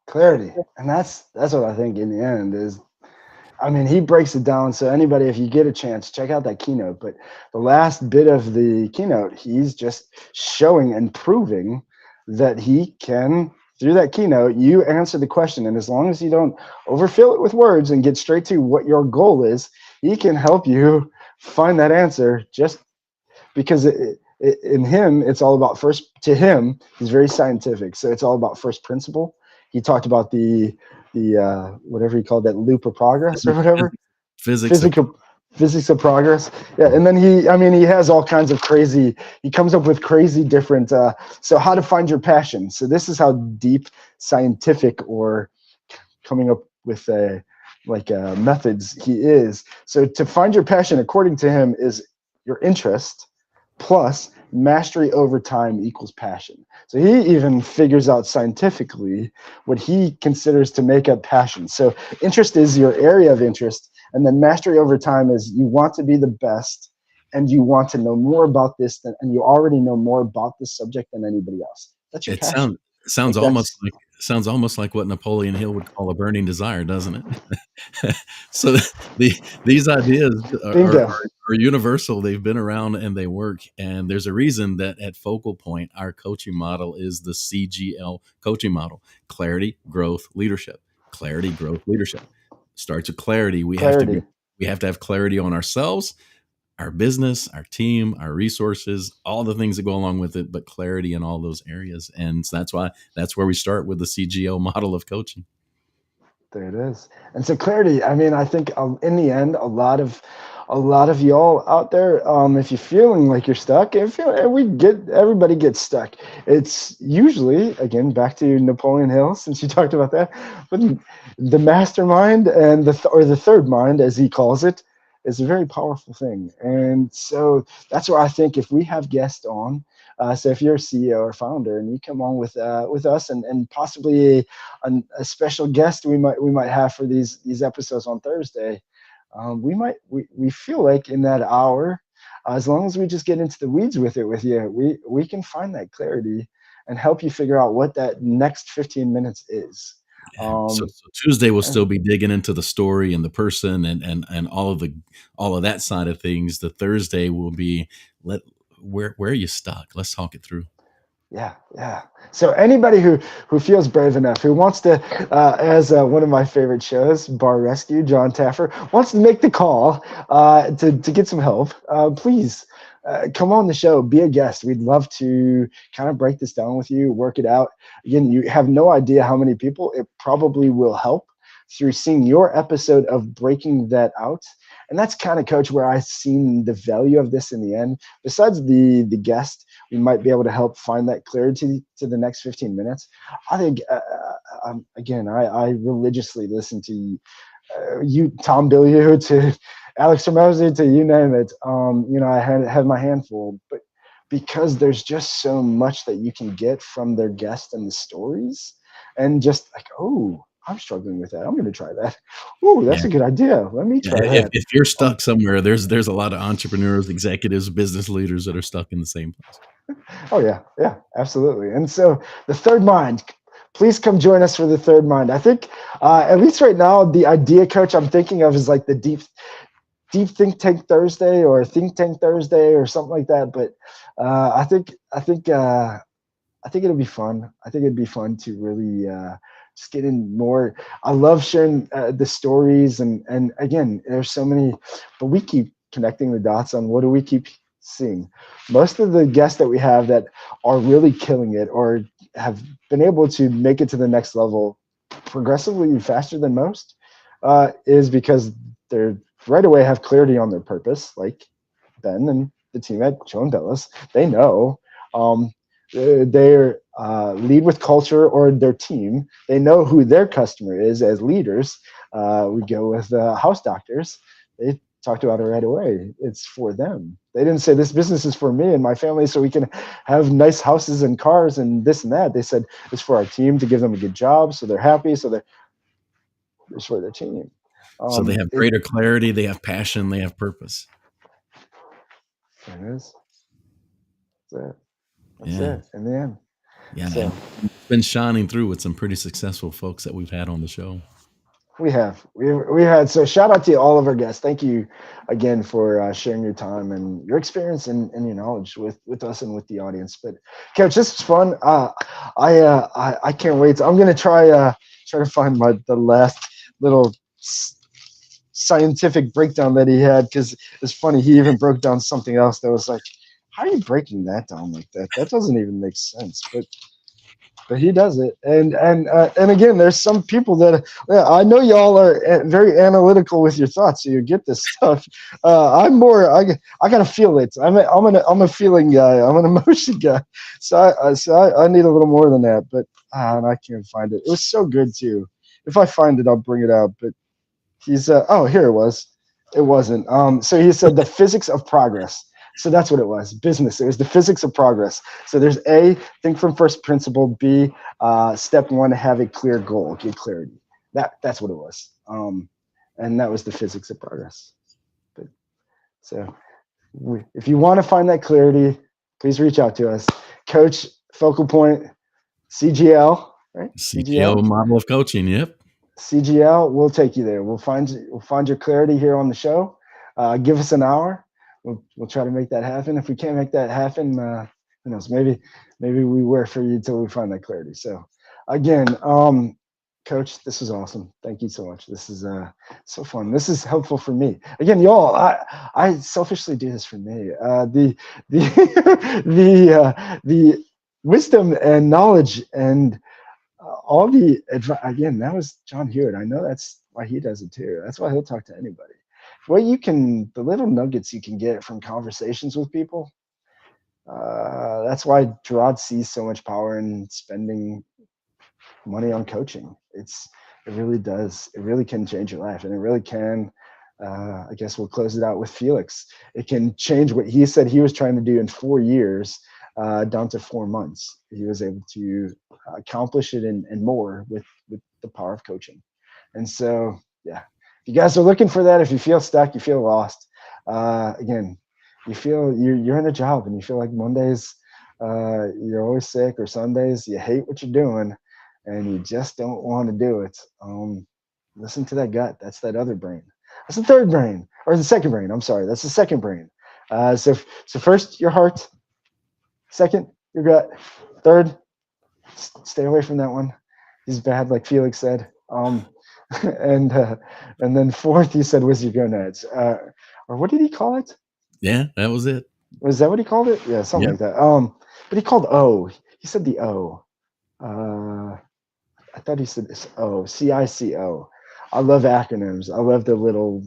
Clarity. And that's what I think in the end is. I mean, he breaks it down. So anybody, if you get a chance, check out that keynote. But the last bit of the keynote, he's just showing and proving that he can, through that keynote, you answer the question. And as long as you don't overfill it with words and get straight to what your goal is, he can help you find that answer just because in him, it's all about first, to him, he's very scientific. So it's all about first principle. He talked about the whatever he called that loop of progress or whatever Physics of physical physics of progress. Yeah, and then he has all kinds of crazy, he comes up with crazy different so how to find your passion. So this is how deep scientific or coming up with methods he is. So to find your passion, according to him, is your interest plus mastery over time equals passion. So he even figures out scientifically what he considers to make up passion. So interest is your area of interest, and then mastery over time is you want to be the best and you want to know more about this and you already know more about this subject than anybody else. That's your it passion. sounds Like almost that's like what Napoleon Hill would call a burning desire, doesn't it? So these ideas bingo. are universal. They've been around and they work. And there's a reason that at Focal Point, our coaching model is the CGL coaching model: clarity, growth, leadership. Clarity, growth, leadership. Starts with clarity. Clarity. We have to have clarity on ourselves, our business, our team, our resources, all the things that go along with it, but clarity in all those areas. And so that's where we start with the CGO model of coaching. There it is. And so clarity, I mean, I think in the end, a lot of y'all out there, if you're feeling like you're stuck, everybody gets stuck. It's usually, again, back to Napoleon Hill, since you talked about that, but the mastermind and the third mind, as he calls it, is a very powerful thing. And so that's where I think if we have guests on, so if you're a CEO or founder and you come on with us and possibly a special guest we might have for these episodes on Thursday, we feel like in that hour, as long as we just get into the weeds with it with you, we can find that clarity and help you figure out what that next 15 minutes is. So, Um, so Tuesday will and still be digging into the story and the person and all of that side of things. The Thursday will be let where are you stuck? Let's talk it through. Yeah, yeah. So anybody who feels brave enough, who wants to, as one of my favorite shows, Bar Rescue, John Taffer, wants to make the call to get some help, please come on the show, be a guest. We'd love to kind of break this down with you, work it out. Again, you have no idea how many people it probably will help through seeing your episode of breaking that out. And that's kind of, Coach, where I've seen the value of this in the end. Besides the guest, we might be able to help find that clarity to the next 15 minutes. I think, again, I religiously listen to you, Tom Bilyeu, to Alex Hormozy, to you name it. I had my handful, but because there's just so much that you can get from their guests and the stories, and just like, oh, I'm struggling with that. I'm going to try that. Oh, that's Yeah. a good idea. Let me Yeah, try that. if you're Um, stuck somewhere, there's a lot of entrepreneurs, executives, business leaders that are stuck in the same place. Oh yeah, yeah, absolutely. And so the third mind, please come join us for the third mind. I think, at least right now, the idea, Coach, I'm thinking of is like the deep think tank Thursday or think tank Thursday or something like that. But I think it'll be fun. I think it'd be fun to really just get in more. I love sharing the stories, and again, there's so many, but we keep connecting the dots on what do we keep seeing. Most of the guests that we have that are really killing it or have been able to make it to the next level progressively faster than most is because they're right away have clarity on their purpose, like Ben and the team at Joe and Bellis. They know. Um, their lead with culture or their team. They know who their customer is as leaders. We go with house doctors. They talked about it right away. It's for them. They didn't say this business is for me and my family so we can have nice houses and cars and this and that. They said it's for our team to give them a good job so they're happy. So it's for their team. So they Um, have it, greater clarity, they have passion, they have purpose. it is. That's it. That's Yeah. it. In the end. Yeah, So and it's been shining through with some pretty successful folks that we've had on the show. we had, so shout out to all of our guests. Thank you again for sharing your time and your experience and your knowledge with us and with the audience. But Coach, this was fun. I can't wait. I'm gonna try to find the last little scientific breakdown that he had, because it's funny, he even broke down something else that was like, how are you breaking that down like that? That doesn't even make sense. But he does it. And again, there's some people that, yeah, I know y'all are very analytical with your thoughts, so you get this stuff. I'm more, I gotta feel it. I'm a feeling guy. I'm an emotion guy. So I need a little more than that, but and I can't find it. It was so good too. If I find it, I'll bring it out. But he's oh, here it was. It wasn't. So he said the physics of progress. So that's what it was. Business. It was the physics of progress. So there's A, think from first principle. B, step one, have a clear goal, get clarity. That's what it was. And that was the physics of progress. But, so if you want to find that clarity, please reach out to us. Coach, focal point, CGL, right? CGL model of coaching. Yep. CGL, we'll take you there. We'll find your clarity here on the show. Give us an hour. We'll try to make that happen. If we can't make that happen, who knows? Maybe we work for you until we find that clarity. So, again, Coach, this was awesome. Thank you so much. This is so fun. This is helpful for me. Again, y'all, I selfishly do this for me. The wisdom and knowledge and all the advice, again, that was John Hewitt. I know that's why he does it too. That's why he'll talk to anybody. The little nuggets you can get from conversations with people. That's why Gerard sees so much power in spending money on coaching. It really does. It really can change your life, and it really can. I guess we'll close it out with Felix. It can change what he said he was trying to do in 4 years down to 4 months. He was able to accomplish it and more with the power of coaching. And so, yeah, if you guys are looking for that, if you feel stuck, you feel lost, again, you feel you're in a job and you feel like Mondays you're always sick, or Sundays you hate what you're doing and you just don't want to do it. Listen to that gut. That's that other brain. That's the third brain, or the second brain. I'm sorry. That's the second brain. So first, your heart. Second, your gut. Third, stay away from that one. He's bad, like Felix said. And then fourth, he said, was your gonads. Or what did he call it? Yeah, that was it. Was that what he called it? Yeah, something like that. But he called O. He said the O. I thought he said this O. CICO. I love acronyms. I love the little,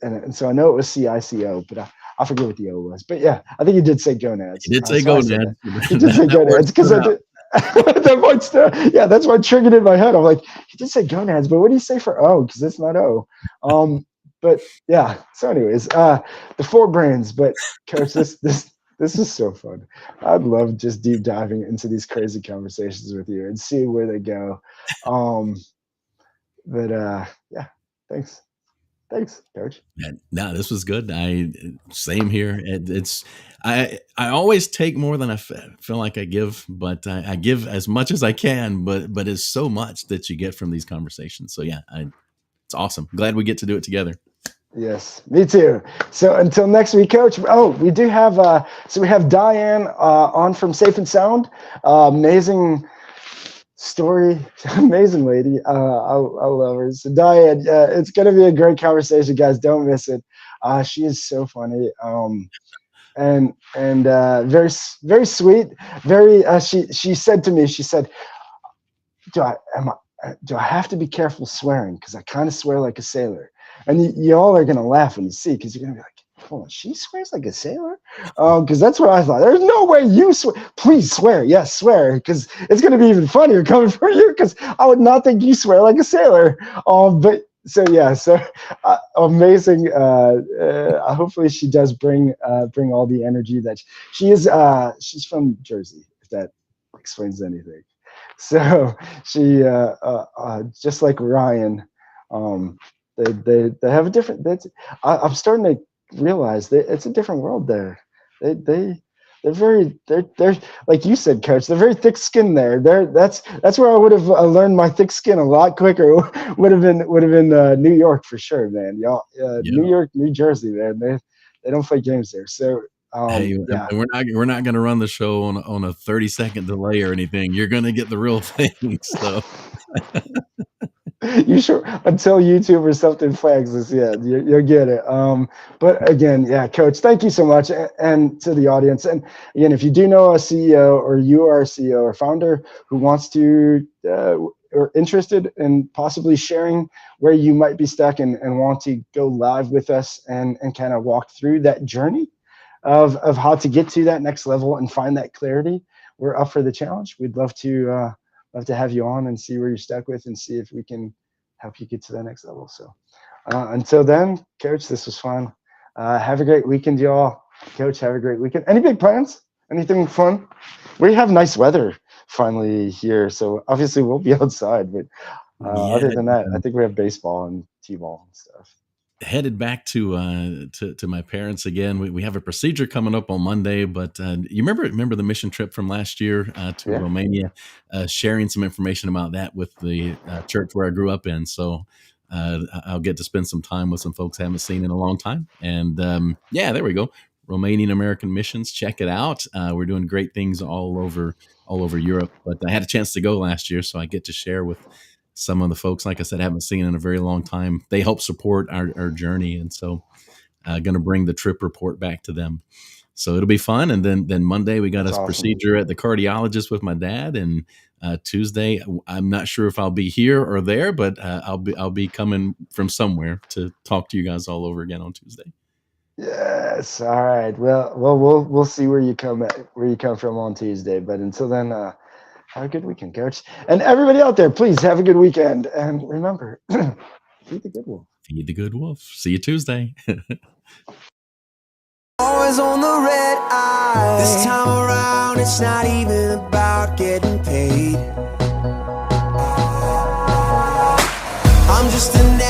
and so I know it was CICO, but I forget what the O was. But yeah, I think he did say gonads. He did say So I said gonads. that. He did say gonads because I did. That voice still, yeah, that's what triggered in my head. I'm like, he did say gonads, but what do you say for O? Because it's not O. But yeah. So, anyways, the 4 brains. But Coach, this is so fun. I'd love just deep diving into these crazy conversations with you and see where they go. But yeah, thanks, Coach. No, this was good. Same here. I always take more than I feel like I give, but I give as much as I can. But it's so much that you get from these conversations. So yeah, it's awesome. Glad we get to do it together. Yes, me too. So until next week, Coach. Oh, we do have we have Diane on from Safe and Sound. Amazing story, amazing lady. I love her. So Diane, it's gonna be a great conversation, guys. Don't miss it. She is so funny. And very sweet. Very. She said to me, she said, do I have to be careful swearing? Because I kind of swear like a sailor. And you all are going to laugh when you see, because you're going to be like, hold on, she swears like a sailor? Because that's what I thought. There's no way you swear. Please swear. Yes, swear. Because it's going to be even funnier coming from you, because I would not think you swear like a sailor. But so, yeah, so amazing. Hopefully she does bring all the energy that she is. She's from Jersey, if that explains anything. So she, just like Ryan, they have a different. I'm starting to realize that it's a different world there. They they're like you said, coach, they're very thick skinned there. That's where I would have learned my thick skin a lot quicker. would have been New York for sure, man. Y'all, New Yeah. York, New Jersey, man. They don't play games there. So Hey, and yeah. we're not gonna run the show on a 30-second delay or anything. You're gonna get the real thing. So You sure until YouTube or something flags us, yeah, you'll get it. But again, yeah, coach, thank you so much, and to the audience. And again, if you do know a CEO, or you are a CEO or founder who wants to or interested in possibly sharing where you might be stuck, and want to go live with us and kind of walk through that journey of how to get to that next level and find that clarity, we're up for the challenge. We'd love to have you on and see where you're stuck with, and see if we can help you get to that next level. So until then, coach, this was fun. Have a great weekend, y'all. Coach, have a great weekend. Any big plans? Anything fun? We have nice weather finally here, so obviously we'll be outside. But yeah, other than that, I think we have baseball and t-ball and stuff. headed back to my parents again. We have a procedure coming up on Monday, but you remember the mission trip from last year to Yeah. Romania, sharing some information about that with the church where I grew up in. So I'll get to spend some time with some folks I haven't seen in a long time. And yeah, there we go. Romanian American Missions. Check it out. We're doing great things all over Europe. But I had a chance to go last year, so I get to share with some of the folks, like I said, I haven't seen in a very long time. They help support our journey. And so going to bring the trip report back to them. So it'll be fun. And then Monday, we got That's a awesome. procedure at the cardiologist with my dad. And Tuesday, I'm not sure if I'll be here or there, but I'll be coming from somewhere to talk to you guys all over again on Tuesday. Yes. All right. We'll see where you come from on Tuesday. But until then, have a good weekend, coach. And everybody out there, please have a good weekend. And remember, feed the good wolf. Feed the good wolf. See you Tuesday. Always on the red eye. This time around, it's not even about getting paid. I'm just an